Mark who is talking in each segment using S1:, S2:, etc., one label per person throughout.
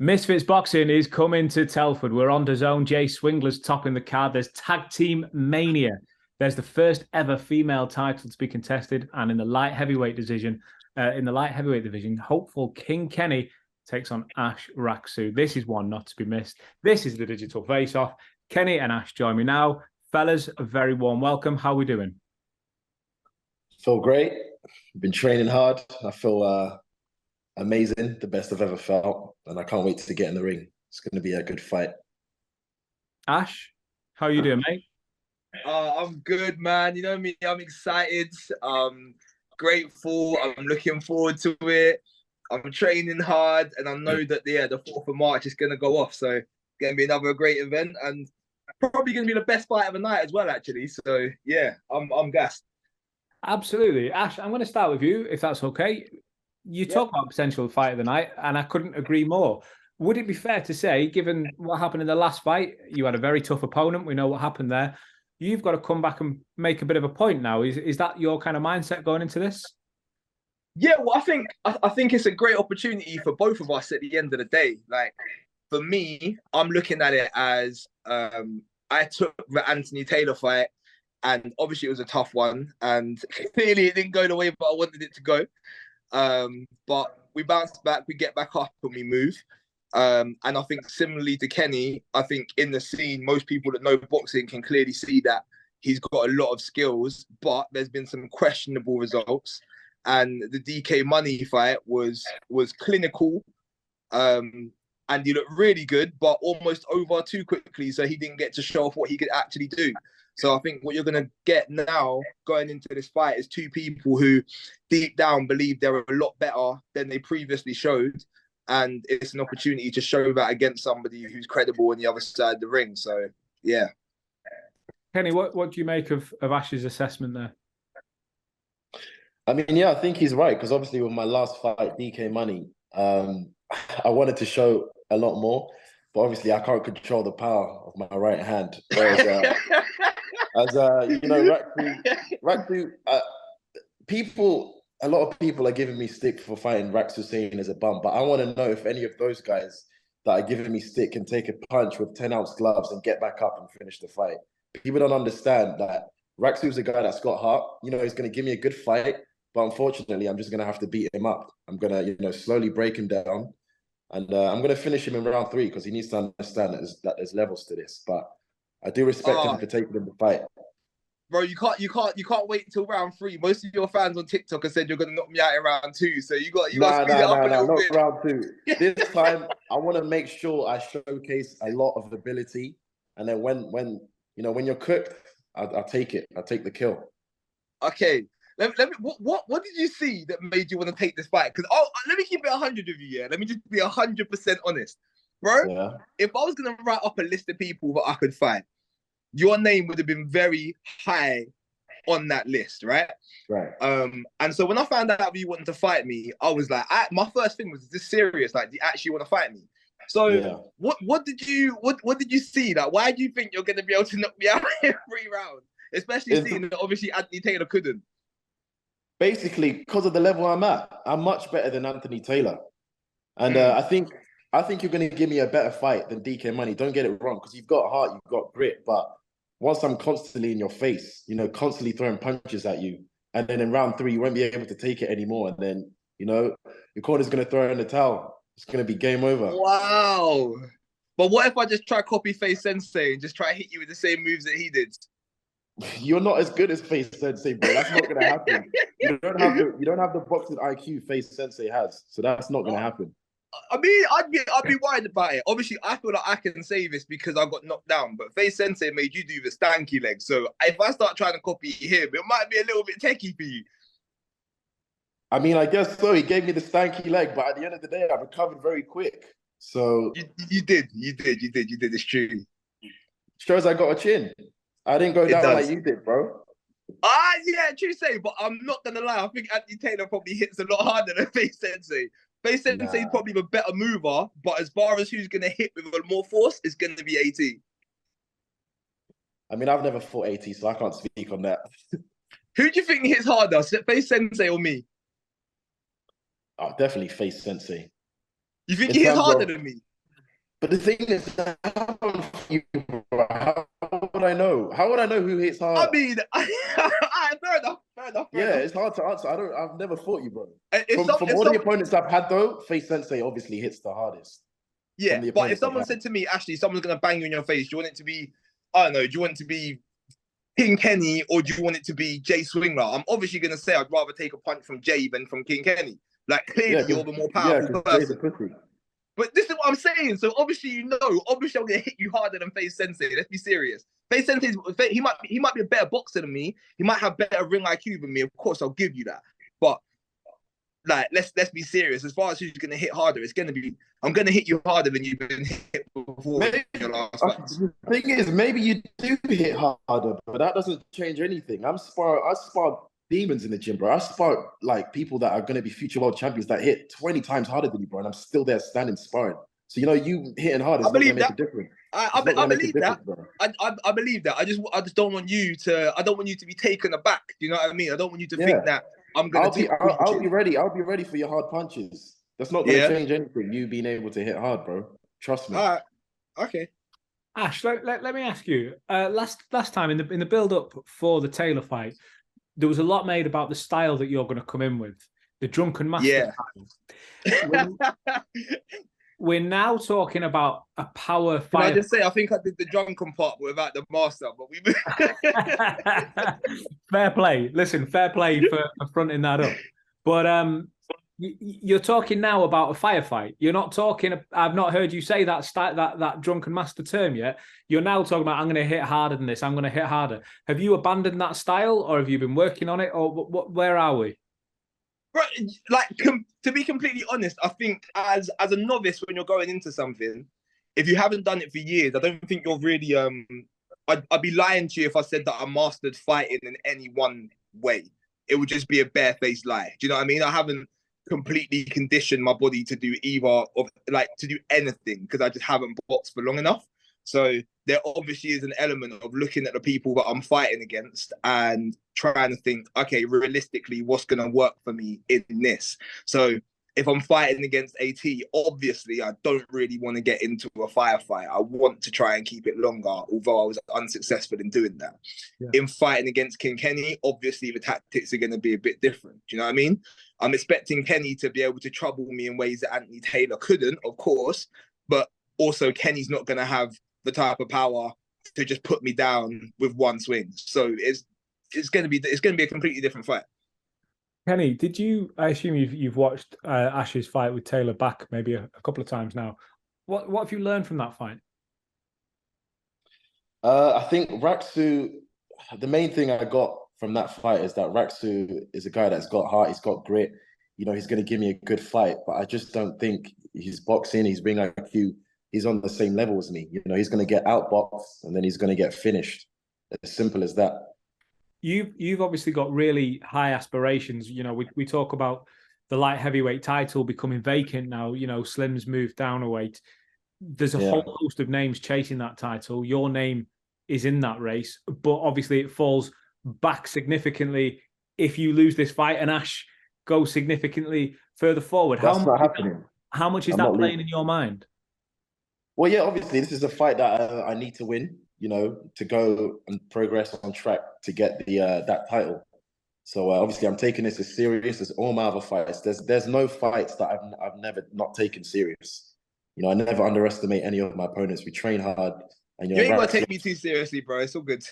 S1: Misfits Boxing is coming to Telford. We're on DAZN. Jay Swingler's topping the card. There's Tag Team Mania. There's the first ever female title to be contested, and in the light heavyweight division, hopeful King Kenny takes on Ash Raksu. This is one not to be missed. This is the digital face-off. Kenny and Ash join me now. Fellas, a very warm welcome. How are we doing?
S2: Feel great. Been training hard. I feel amazing, the best I've ever felt, and I can't wait to get in the ring. It's going to be a good fight.
S1: Ash, how are you doing, mate?
S3: I'm good, man. You know me, I'm excited. Grateful. I'm looking forward to it. I'm training hard, and I know that the 4th of March is going to go off. So it's going to be another great event, and probably going to be the best fight of the night as well, actually. So yeah, I'm gassed.
S1: Absolutely. Ash, I'm going to start with you, if that's okay. You talk about potential fight of the night, and I couldn't agree more. Would it be fair to say, given what happened in the last fight, you had a very tough opponent, we know what happened there, you've got to come back and make a bit of a point now. Is that your kind of mindset going into this?
S3: Yeah, well, I think it's a great opportunity for both of us at the end of the day. Like, for me, I'm looking at it as I took the Anthony Taylor fight, and obviously it was a tough one, and clearly it didn't go the way that I wanted it to go. But we bounce back, we get back up, and we move. And I think similarly to Kenny, I think in the scene, most people that know boxing can clearly see that he's got a lot of skills, but there's been some questionable results. And the DK Money fight was clinical, and he looked really good, but almost over too quickly, so he didn't get to show off what he could actually do. So I think what you're going to get now going into this fight is two people who deep down believe they're a lot better than they previously showed. And it's an opportunity to show that against somebody who's credible on the other side of the ring. So, yeah.
S1: Kenny, what do you make of Ash's assessment there?
S2: I mean, yeah, I think he's right, because obviously with my last fight, DK Money, I wanted to show a lot more, but obviously I can't control the power of my right hand. Whereas, you know, Raksu, a lot of people are giving me stick for fighting Raksu, saying as a bum, but I want to know if any of those guys that are giving me stick can take a punch with 10-ounce gloves and get back up and finish the fight. People don't understand that Raksu's a guy that's got heart. You know, he's going to give me a good fight, but unfortunately, I'm just going to have to beat him up. I'm going to, you know, slowly break him down, and I'm going to finish him in round 3, because he needs to understand that there's levels to this. But I do respect him for taking him the fight.
S3: Bro, you can't wait until round 3. Most of your fans on TikTok have said you're gonna knock me out in round 2. So you got speed it up a little bit.
S2: Not round 2. This time I want to make sure I showcase a lot of ability, and then when you're cooked, I'll take it. I'll take the kill.
S3: Okay. Let me. What did you see that made you want to take this fight? Because let me keep it 100 with you. Yeah. Let me just be 100% honest, bro. Yeah. If I was gonna write up a list of people that I could fight, your name would have been very high on that list, right?
S2: Right.
S3: And so when I found out you wanted to fight me, I was like, my first thing was, is this serious? Like, do you actually want to fight me? So yeah. What did you see? Like, why do you think you're gonna be able to knock me out in 3 rounds? Especially seeing that obviously Anthony Taylor couldn't.
S2: Basically, because of the level I'm at, I'm much better than Anthony Taylor. And I think you're going to give me a better fight than DK Money. Don't get it wrong, because you've got heart, you've got grit. But once I'm constantly in your face, you know, constantly throwing punches at you, and then in round 3, you won't be able to take it anymore. And then, you know, your corner's going to throw in the towel. It's going to be game over.
S3: Wow. But what if I just try copy Face Sensei and just try to hit you with the same moves that he did?
S2: You're not as good as Face Sensei, bro. That's not going to happen. You don't have the boxing IQ Face Sensei has. So that's not going to happen.
S3: I mean, I'd be worried about it. Obviously, I feel like I can say this because I got knocked down, but Face Sensei made you do the stanky leg. So if I start trying to copy him, it might be a little bit techie for you.
S2: I mean, I guess so. He gave me the stanky leg, but at the end of the day, I recovered very quick. So
S3: you did. It's true.
S2: Shows I got a chin. I didn't go down like you did, bro.
S3: Yeah, true say, but I'm not gonna lie. I think Anthony Taylor probably hits a lot harder than Face Sensei. Face Sensei is probably the better mover, but as far as who's gonna hit with more force, it's gonna be AT.
S2: I mean, I've never fought AT, so I can't speak on that.
S3: Who do you think hits harder, Face Sensei or me?
S2: Oh, definitely Face Sensei.
S3: You think he hits harder than me?
S2: But the thing is, how would I know? How would I know who hits
S3: I
S2: harder?
S3: mean, fair enough, fair enough, fair
S2: Yeah,
S3: enough.
S2: it's hard to answer. I've never fought you, bro.
S3: If
S2: From all the opponents I've had, though, Face Sensei obviously hits the hardest.
S3: yeah,
S2: From the
S3: but if
S2: opponents I've
S3: someone
S2: had.
S3: said to me, Ashley, someone's gonna bang you in your face, do you want it to be, I don't know, do you want it to be King Kenny or do you want it to be Jay Swingler? I'm obviously gonna say I'd rather take a punch from Jay than from King Kenny. Like clearly you're the more powerful
S2: Jay's a
S3: person.
S2: pussy.
S3: But this is what I'm saying. So obviously obviously I'm gonna hit you harder than Face Sensei. Let's be serious. Face Sensei, he might be a better boxer than me. He might have better ring IQ than me. Of course, I'll give you that. But like, let's be serious. As far as who's gonna hit harder, I'm gonna hit you harder than you've been hit before.
S2: Maybe, the thing is, maybe you do hit harder, but that doesn't change anything. I spar demons in the gym, bro. I spar like people that are going to be future world champions that hit 20 times harder than you, bro, and I'm still there standing sparring. So you hitting hard is not going to make a difference.
S3: I believe that. I believe that. I just don't want you to. I don't want you to be taken aback. Do you know what I mean? I don't want you to think that I'm gonna.
S2: I'll be ready. I'll be ready for your hard punches. That's not going to change anything. You being able to hit hard, bro. Trust me.
S3: All right. Okay.
S1: Ash, let me ask you. Last time in the build up for the Taylor fight, there was a lot made about the style that you're going to come in with, the drunken master style. We're now talking about a power fight.
S3: Can I just say, I think I did the drunken part without the master, but we.
S1: Fair play. Listen, fair play for fronting that up. But you're talking now about a firefight. You're not talking. I've not heard you say that drunken master term yet. You're now talking about I'm going to hit harder than this. I'm going to hit harder. Have you abandoned that style, or have you been working on it, or where are we?
S3: Right, like to be completely honest, I think as a novice when you're going into something, if you haven't done it for years, I don't think you're really. I'd be lying to you if I said that I mastered fighting in any one way. It would just be a barefaced lie. Do you know what I mean? I haven't completely conditioned my body to do to do anything because I just haven't boxed for long enough. So there obviously is an element of looking at the people that I'm fighting against and trying to think, okay, realistically, what's going to work for me in this? So if I'm fighting against AT, obviously I don't really want to get into a firefight. I want to try and keep it longer, although I was unsuccessful in doing that. Yeah. In fighting against King Kenny, obviously the tactics are going to be a bit different. Do you know what I mean? I'm expecting Kenny to be able to trouble me in ways that Anthony Taylor couldn't, of course, but also Kenny's not going to have the type of power to just put me down with one swing. So it's going to be a completely different fight.
S1: Kenny, I assume you've watched Ash's fight with Taylor back maybe a couple of times now. What have you learned from that fight?
S2: I think Raksu, the main thing I got from that fight is that Raksu is a guy that's got heart, he's got grit. He's going to give me a good fight, but I just don't think his boxing, his ring IQ, he's on the same level as me. He's going to get outboxed and then he's going to get finished. As simple as that.
S1: You've obviously got really high aspirations. We talk about the light heavyweight title becoming vacant now. Slim's moved down a weight. There's a whole host of names chasing that title. Your name is in that race, but obviously it falls back significantly if you lose this fight and Ash goes significantly further forward.
S2: That's not happening.
S1: How much is that playing in your mind?
S2: Well, yeah, obviously this is a fight that I need to win, to go and progress on track to get the that title. So obviously I'm taking this as serious as all my other fights. There's no fights that I've never not taken serious. I never underestimate any of my opponents. We train hard. And
S3: you ain't gonna take me too seriously, bro. It's all good.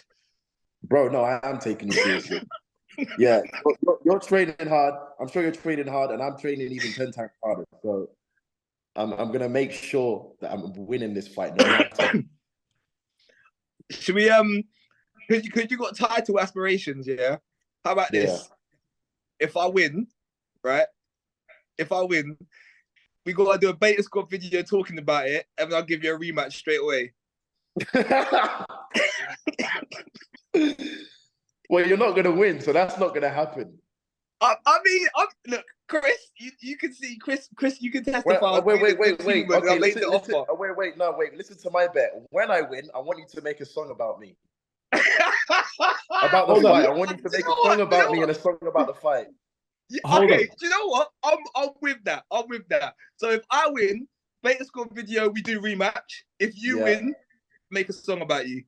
S2: Bro, no, I am taking you seriously. Yeah, you're training hard. I'm sure you're training hard, and I'm training even 10 times harder. So I'm gonna make sure that I'm winning this fight. No
S3: Should we Could you got title aspirations? Yeah. How about this? If I win, right? If I win, we gotta do a beta squad video talking about it, and I'll give you a rematch straight away.
S2: Well, you're not gonna win, so that's not gonna happen.
S3: I mean, look, Chris, you can see Chris, you can testify.
S2: Wait. Okay, listen to my bet. When I win, I want you to make a song about me. About the fight. I want you to make a song about me and a song about the fight.
S3: Okay, do you know what? I'm with that. So if I win, Faceoff video, we do rematch. If you win, make a song about you.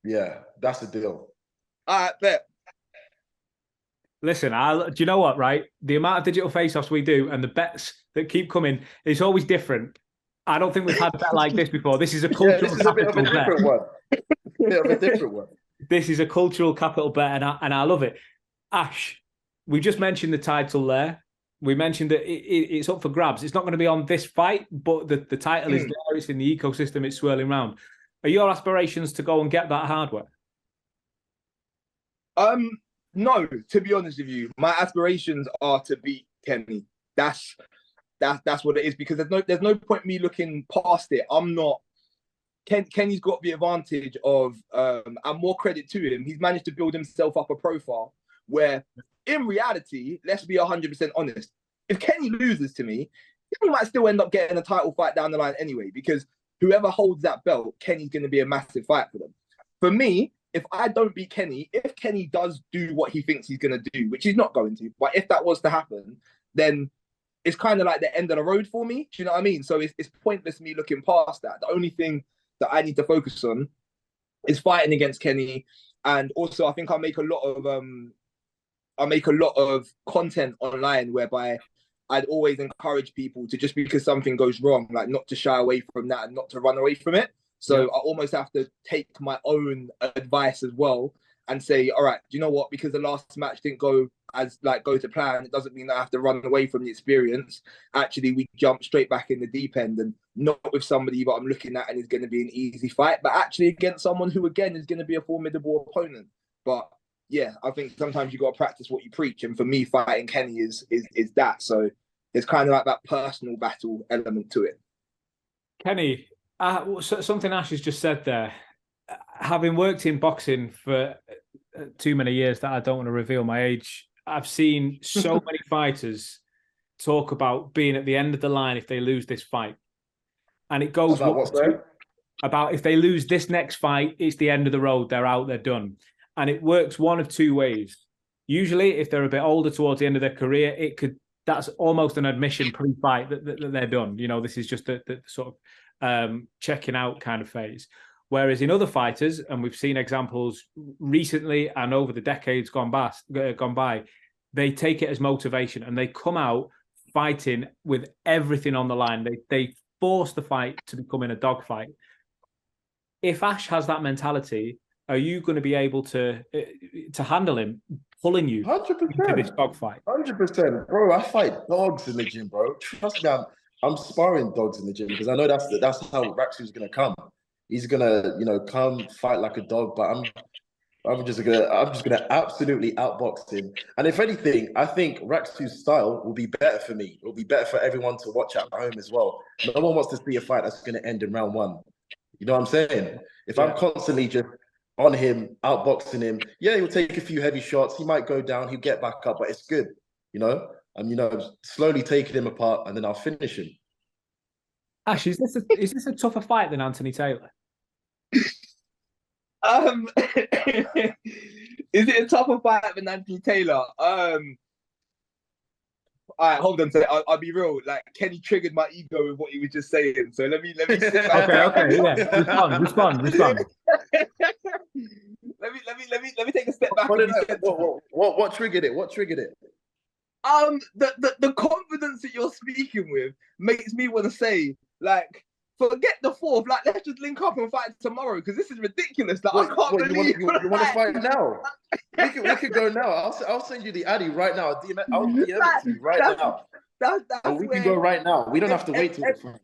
S2: Yeah, that's a deal.
S3: All right, bet.
S1: Listen, do you know what, right? The amount of digital face-offs we do and the bets that keep coming, it's always different. I don't think we've had a bet like this before. This is a cultural
S2: this is a bit of a different one. A bit of a different one.
S1: This is a cultural capital bet, and I love it. Ash, we just mentioned the title there. We mentioned that it's up for grabs. It's not going to be on this fight, but the title is there. It's in the ecosystem. It's swirling around. Are your aspirations to go and get that hardware?
S3: No, to be honest with you, my aspirations are to beat Kenny. That's what it is, because there's no point me looking past it. I'm not. Kenny's got the advantage of, and more credit to him, he's managed to build himself up a profile where, in reality, let's be 100% honest, if Kenny loses to me, he might still end up getting a title fight down the line anyway, because whoever holds that belt, Kenny's going to be a massive fight for them. For me, if I don't beat Kenny, if Kenny does do what he thinks he's going to do, which he's not going to, but if that was to happen, then it's kind of like the end of the road for me. Do you know what I mean? So it's pointless me looking past that. The only thing that I need to focus on is fighting against Kenny. And also, I think I make a lot of content online whereby I'd always encourage people to, just because something goes wrong, like not to shy away from that and not to run away from it. So I almost have to take my own advice as well and say, all right, do you know what? Because the last match didn't go to plan, it doesn't mean that I have to run away from the experience. Actually, we jump straight back in the deep end, and not with somebody that I'm looking at and is going to be an easy fight, but actually against someone who, again, is going to be a formidable opponent. But yeah, I think sometimes you got to practice what you preach. And for me, fighting Kenny is that. So it's kind of like that personal battle element to it.
S1: Kenny, something Ash has just said there. Having worked in boxing for too many years that I don't want to reveal my age, I've seen so many fighters talk about being at the end of the line if they lose this fight. And it goes about if they lose this next fight, it's the end of the road. They're out, they're done. And it works one of two ways. Usually, if they're a bit older towards the end of their career, that's almost an admission pre-fight that they're done. You know, this is just the sort of checking out kind of phase. Whereas in other fighters, and we've seen examples recently and over the decades gone by, they take it as motivation and they come out fighting with everything on the line. They force the fight to becoming a dogfight. If Ash has that mentality, are you going to be able to handle him pulling you
S2: 100%.
S1: into this dogfight?
S2: 100%, bro. I fight dogs in the gym, bro. Trust me, I'm sparring dogs in the gym because I know that's how Raksu's gonna come. He's gonna, come fight like a dog, but I'm just gonna absolutely outbox him. And if anything, I think Raksu's style will be better for me. It will be better for everyone to watch at home as well. No one wants to see a fight that's gonna end in round one. You know what I'm saying? If I'm constantly just on him, outboxing him, he'll take a few heavy shots. He might go down, he'll get back up, but it's good, and slowly taking him apart, and then I'll finish him.
S1: Ash, is this a tougher fight than Anthony Taylor?
S3: Is it a tougher fight than Anthony Taylor? All right, hold on. I'll be real. Like, Kenny triggered my ego with what he was just saying. So let me sit back.
S1: Okay, yeah. Respond.
S3: Let me take a step back.
S2: What triggered it? What triggered it?
S3: The confidence that you're speaking with makes me want to say, like, forget the fourth. Like, let's just link up and fight tomorrow, because this is ridiculous. Like, I can't believe
S2: you want to fight now. We could go now. I'll send you the Addy right now. I'll DM it to you right now. We can go right now. We don't have to wait till the fight.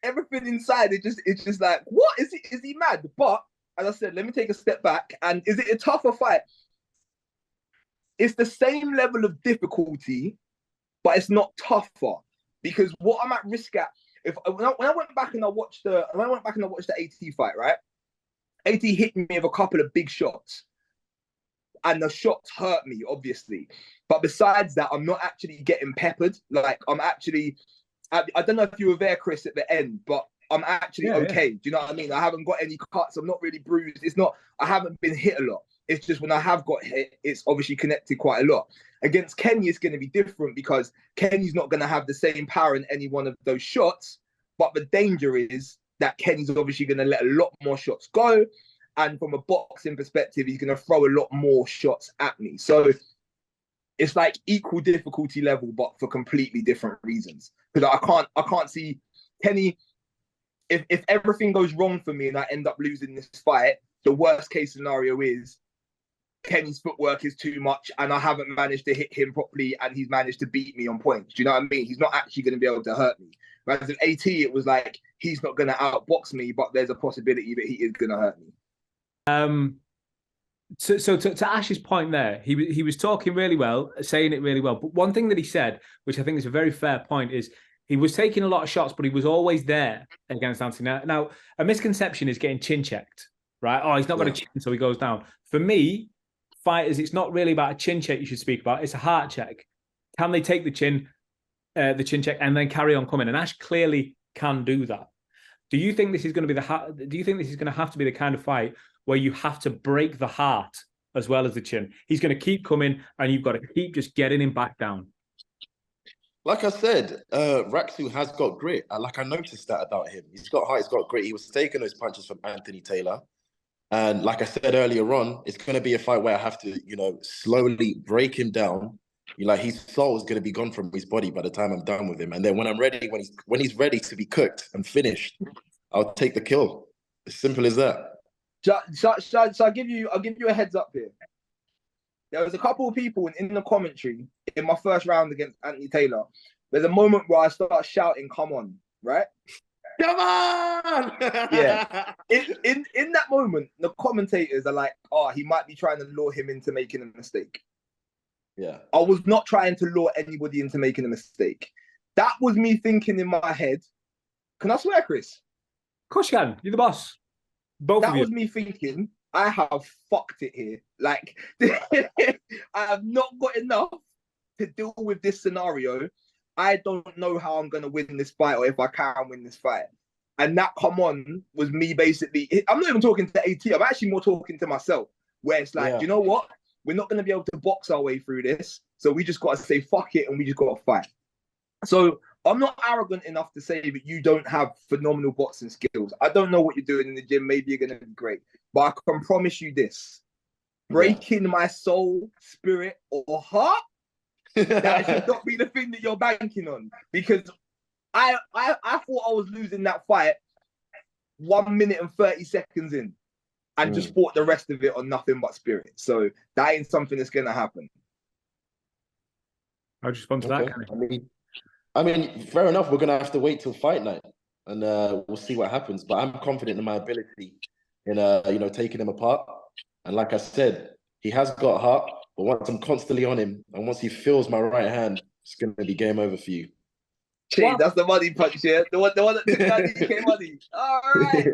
S3: Everything inside it's just like, what is he mad? But as I said, let me take a step back. And is it a tougher fight? It's the same level of difficulty, but it's not tougher, because what I'm at risk at. When I went back and I watched the AT fight, right? AT hit me with a couple of big shots, and the shots hurt me, obviously. But besides that, I'm not actually getting peppered. Like, I'm actually, I don't know if you were there, Chris, at the end, but I'm actually okay. Do you know what I mean? I haven't got any cuts. I'm not really bruised. I haven't been hit a lot. It's just when I have got hit, it's obviously connected quite a lot. Against Kenny, it's going to be different, because Kenny's not going to have the same power in any one of those shots, But the danger is that Kenny's obviously going to let a lot more shots go. And from a boxing perspective, he's going to throw a lot more shots at me. So it's like equal difficulty level, but for completely different reasons. Because I can't see Kenny. If everything goes wrong for me and I end up losing this fight, the worst case scenario is Kenny's footwork is too much and I haven't managed to hit him properly and he's managed to beat me on points. Do you know what I mean? He's not actually going to be able to hurt me. Whereas with AT, it was like, he's not going to outbox me, but there's a possibility that he is going to hurt me.
S1: So to Ash's point there, he was talking really well, saying it really well. But one thing that he said, which I think is a very fair point, is he was taking a lot of shots, but he was always there against Anthony. Now a misconception is getting chin checked, right? Oh, he's not got a chin, so he goes down. For me, fighters, it's not really about a chin check you should speak about. It's a heart check. Can they take the chin check and then carry on coming? And Ash clearly can do that. Do you think this is going to be do you think this is going to have to be the kind of fight where you have to break the heart as well as the chin? He's going to keep coming and you've got to keep just getting him back down.
S2: Like I said, Raksu has got grit. I noticed that about him. He's got heart, he's got grit. He was taking those punches from Anthony Taylor. And like I said earlier on, it's going to be a fight where I have to, slowly break him down. His soul is going to be gone from his body by the time I'm done with him. And then when I'm ready, when he's ready to be cooked and finished, I'll take the kill. As simple as that.
S3: So I'll give you a heads up here. There was a couple of people in the commentary in my first round against Anthony Taylor. There's a moment where I start shouting, "Come on!" Right?
S2: Come on!
S3: Yeah. In that moment, the commentators are like, "Oh, he might be trying to lure him into making a mistake."
S2: Yeah.
S3: I was not trying to lure anybody into making a mistake. That was me thinking in my head. Can I swear, Chris?
S1: Of course you can. You're the boss. Both of you.
S3: That was me thinking, I have fucked it here. Like, I have not got enough to deal with this scenario. I don't know how I'm going to win this fight or if I can win this fight. And that, come on, was me basically. I'm not even talking to AT. I'm actually more talking to myself, where it's like, you know what? We're not going to be able to box our way through this. So we just got to say, fuck it, and we just got to fight. So I'm not arrogant enough to say that you don't have phenomenal boxing skills. I don't know what you're doing in the gym. Maybe you're going to be great. But I can promise you this. Breaking my soul, spirit, or heart, that should not be the thing that you're banking on. Because I thought I was losing that fight 1 minute and 30 seconds in. And just fought the rest of it on nothing but spirit. So that ain't something that's going to happen.
S1: How'd you respond to that?
S2: I mean, fair enough. We're going to have to wait till fight night. And we'll see what happens. But I'm confident in my ability in, taking him apart. And like I said, he has got heart. But once I'm constantly on him, and once he feels my right hand, it's going to be game over for you.
S3: Gee, that's the money punch, yeah? The one that took out the UK money. All right.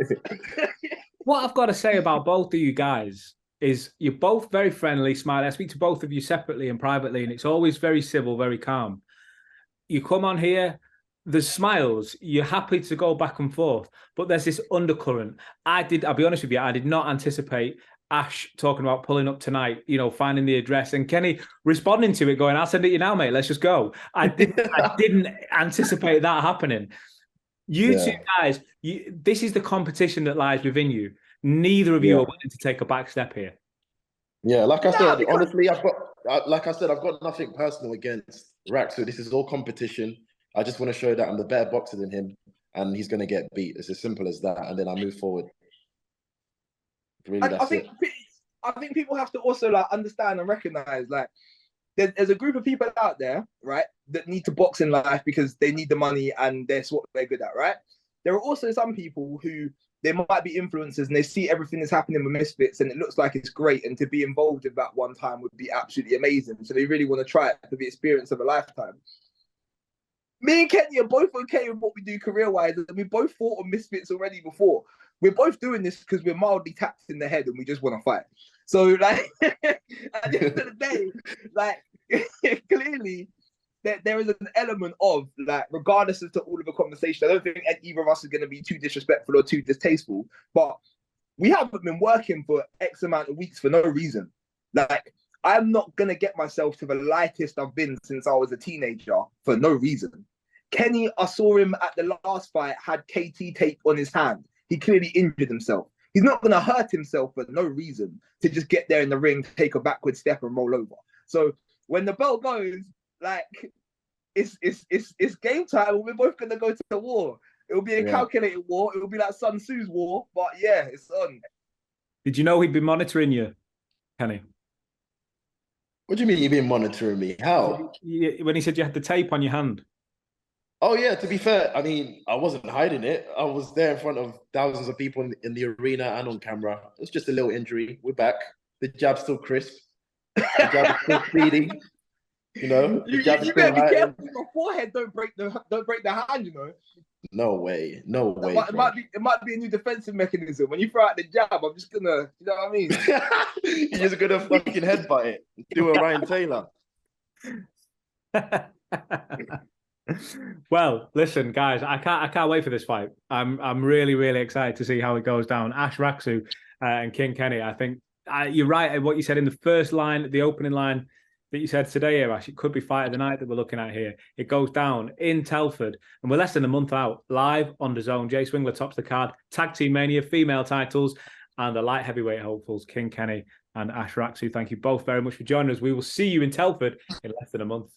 S1: What I've got to say about both of you guys is you're both very friendly, smiley. I speak to both of you separately and privately, and it's always very civil, very calm. You come on here, there's smiles, you're happy to go back and forth, but there's this undercurrent. I'll be honest with you, I did not anticipate Ash talking about pulling up tonight, finding the address, and Kenny responding to it, going, "I'll send it you now, mate. Let's just go." I didn't anticipate that happening. You two guys, this is the competition that lies within you. Neither of you are willing to take a back step here.
S2: Yeah, like I said, honestly, I've got nothing personal against Raksu. This is all competition. I just want to show that I'm the better boxer than him, and he's going to get beat. It's as simple as that, and then I move forward. Really, I
S3: think people have to also understand and recognize there's a group of people out there, right, that need to box in life because they need the money and that's what they're good at, right? There are also some people who they might be influencers and they see everything that's happening with Misfits and it looks like it's great, and to be involved in that one time would be absolutely amazing. So they really want to try it for the experience of a lifetime. Me and Kenny are both okay with what we do career-wise, and we both fought on Misfits already before. We're both doing this because we're mildly tapped in the head and we just want to fight. So, at the end of the day, clearly, there is an element of, regardless of all of the conversation, I don't think either of us is going to be too disrespectful or too distasteful, but we haven't been working for X amount of weeks for no reason. I'm not going to get myself to the lightest I've been since I was a teenager for no reason. Kenny, I saw him at the last fight, had KT tape on his hand. He clearly injured himself. He's not going to hurt himself for no reason to just get there in the ring, take a backward step and roll over. So when the bell goes, like, it's game time. We're both going to go to war. It'll be a calculated war. It'll be like Sun Tzu's war. But yeah, it's on.
S1: Did you know he'd be monitoring you, Kenny?
S2: What do you mean you've been monitoring me? How?
S1: When he said you had the tape on your hand.
S2: Oh, yeah, to be fair, I mean, I wasn't hiding it. I was there in front of thousands of people in the arena and on camera. It's just a little injury. We're back. The jab's still crisp. The jab is still speedy. You know,
S3: you better be careful with your forehead. Don't break the hand. You know.
S2: No way. No way.
S3: It might be a new defensive mechanism. When you throw out the jab, I'm just gonna. You know what I mean?
S2: You're just gonna fucking headbutt it. Do a Ryan Taylor.
S1: Well, listen, guys, I can't wait for this fight. I'm really, really excited to see how it goes down. Ash Raksu and King Kenny. I think you're right. What you said in the first line, the opening line that you said today, Ash, it could be fight of the night that we're looking at here. It goes down in Telford, and we're less than a month out, live on DAZN. Jay Swingler tops the card. Tag Team Mania, female titles, and the light heavyweight hopefuls, King Kenny and Ash Raksu. Thank you both very much for joining us. We will see you in Telford in less than a month.